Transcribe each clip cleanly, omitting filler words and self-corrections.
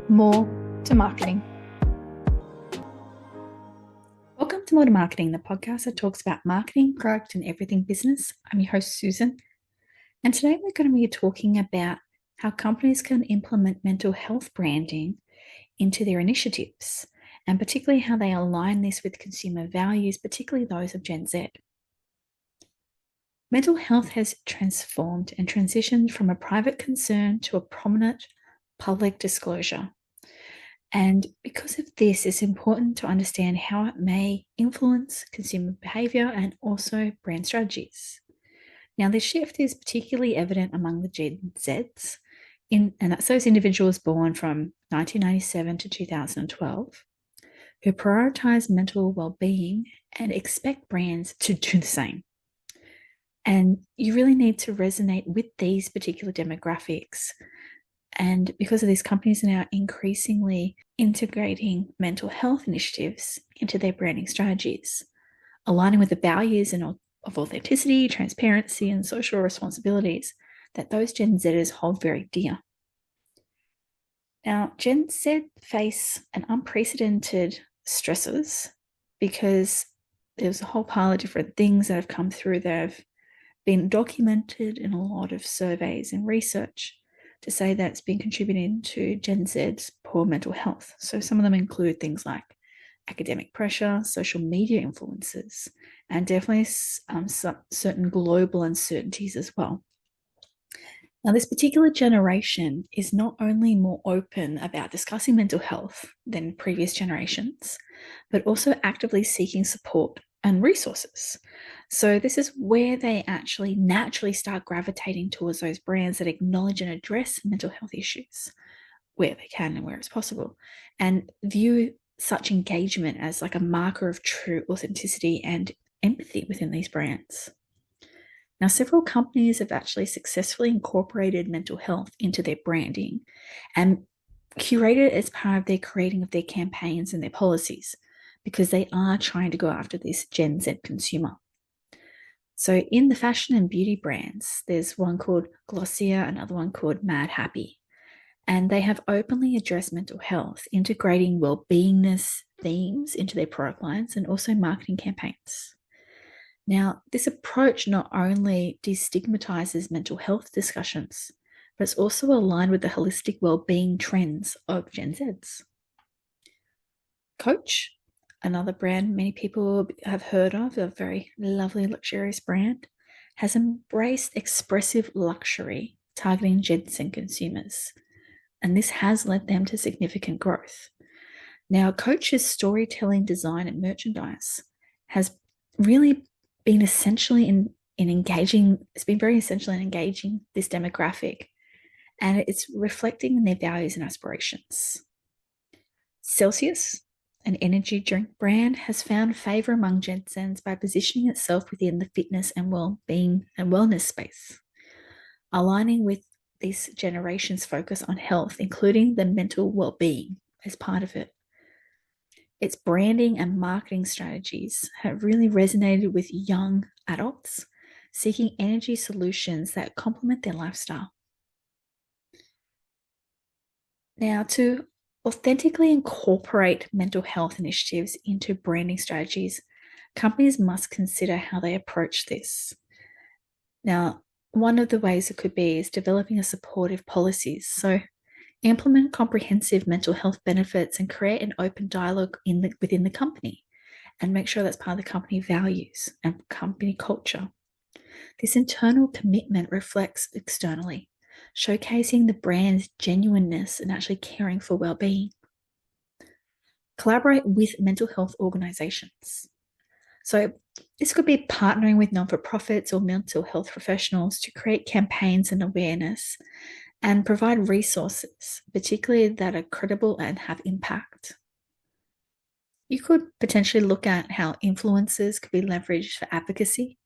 More to Marketing. Welcome to More to Marketing, the podcast that talks about marketing, product, and everything business. I'm your host, Susan. And today we're going to be talking about how companies can implement mental health branding into their initiatives, and particularly how they align this with consumer values, particularly those of Gen Z. Mental health has transformed and transitioned from a private concern to a prominent public disclosure. And because of this, it's important to understand how it may influence consumer behavior and also brand strategies. Now, this shift is particularly evident among the Gen Zs, and that's those individuals born from 1997 to 2012, who prioritize mental well-being and expect brands to do the same. And you really need to resonate with these particular demographics. And because of this, companies are now increasingly integrating mental health initiatives into their branding strategies, aligning with the values of authenticity, transparency, and social responsibilities that those Gen Zers hold very dear. Now, Gen Z face an unprecedented stresses because there's a whole pile of different things that have come through that have been documented in a lot of surveys and research to say that it's been contributing to Gen Z's poor mental health. So some of them include things like academic pressure, social media influences, and definitely some certain global uncertainties as well. Now, this particular generation is not only more open about discussing mental health than previous generations, but also actively seeking support and resources. So this is where they actually naturally start gravitating towards those brands that acknowledge and address mental health issues where they can and where it's possible, and view such engagement as like a marker of true authenticity and empathy within these brands. Now, several companies have actually successfully incorporated mental health into their branding and curated it as part of their creating of their campaigns and their policies, because they are trying to go after this Gen Z consumer. So in the fashion and beauty brands, there's one called Glossier, another one called Mad Happy, and they have openly addressed mental health, integrating well-beingness themes into their product lines and also marketing campaigns. Now, this approach not only destigmatizes mental health discussions, but it's also aligned with the holistic well-being trends of Gen Zs. Coach, another brand many people have heard of, a very lovely, luxurious brand, has embraced expressive luxury, targeting Gen Z consumers. And this has led them to significant growth. Now, Coach's storytelling, design, and merchandise has really been essentially in engaging, it's been very essential in engaging this demographic, and it's reflecting in their values and aspirations. Celsius, an energy drink brand, has found favor among Gen Zs by positioning itself within the fitness and well-being and wellness space, aligning with this generation's focus on health, including the mental well-being as part of it. Its branding and marketing strategies have really resonated with young adults seeking energy solutions that complement their lifestyle. Now, to authentically incorporate mental health initiatives into branding strategies, companies must consider how they approach this. Now, one of the ways it could be is developing a supportive policies. So implement comprehensive mental health benefits and create an open dialogue within the company, and make sure that's part of the company values and company culture. This internal commitment reflects externally, showcasing the brand's genuineness and actually caring for well-being. Collaborate with mental health organizations. So this could be partnering with non-for-profits or mental health professionals to create campaigns and awareness and provide resources, particularly that are credible and have impact. You could potentially look at how influencers could be leveraged for advocacy,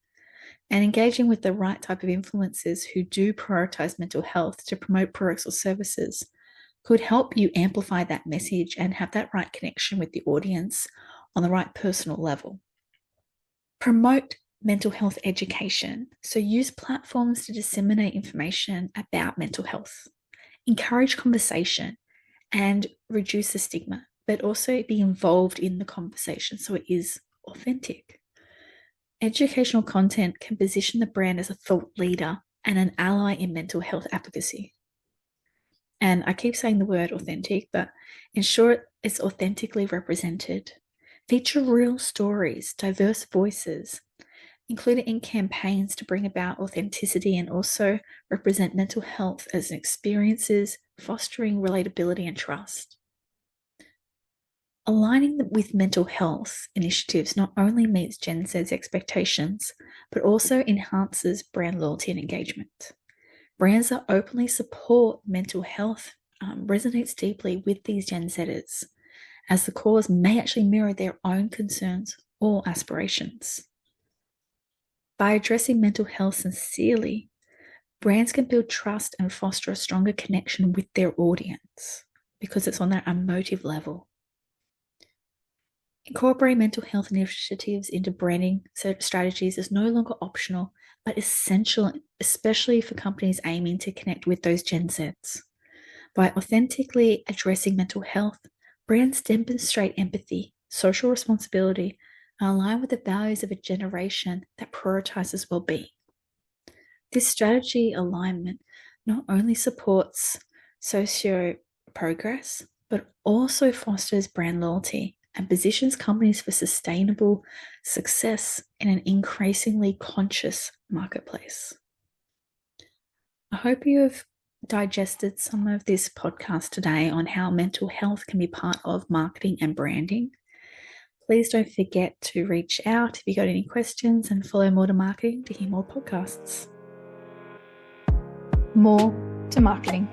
and engaging with the right type of influencers who do prioritize mental health to promote products or services could help you amplify that message and have that right connection with the audience on the right personal level. Promote mental health education. So use platforms to disseminate information about mental health. Encourage conversation and reduce the stigma, but also be involved in the conversation so it is authentic. Educational content can position the brand as a thought leader and an ally in mental health advocacy. And I keep saying the word authentic, but ensure it's authentically represented. Feature real stories, diverse voices, include it in campaigns to bring about authenticity and also represent mental health as experiences, fostering relatability and trust. Aligning with mental health initiatives not only meets Gen Z's expectations, but also enhances brand loyalty and engagement. Brands that openly support mental health resonates deeply with these Gen Zers, as the cause may actually mirror their own concerns or aspirations. By addressing mental health sincerely, brands can build trust and foster a stronger connection with their audience because it's on that emotive level. Incorporating mental health initiatives into branding strategies is no longer optional, but essential, especially for companies aiming to connect with those Gen Zs. By authentically addressing mental health, brands demonstrate empathy, social responsibility, and align with the values of a generation that prioritizes well-being. This strategy alignment not only supports socio progress, but also fosters brand loyalty and positions companies for sustainable success in an increasingly conscious marketplace. I hope you have digested some of this podcast today on how mental health can be part of marketing and branding. Please don't forget to reach out if you got any questions and follow More to Marketing to hear more podcasts. More to Marketing.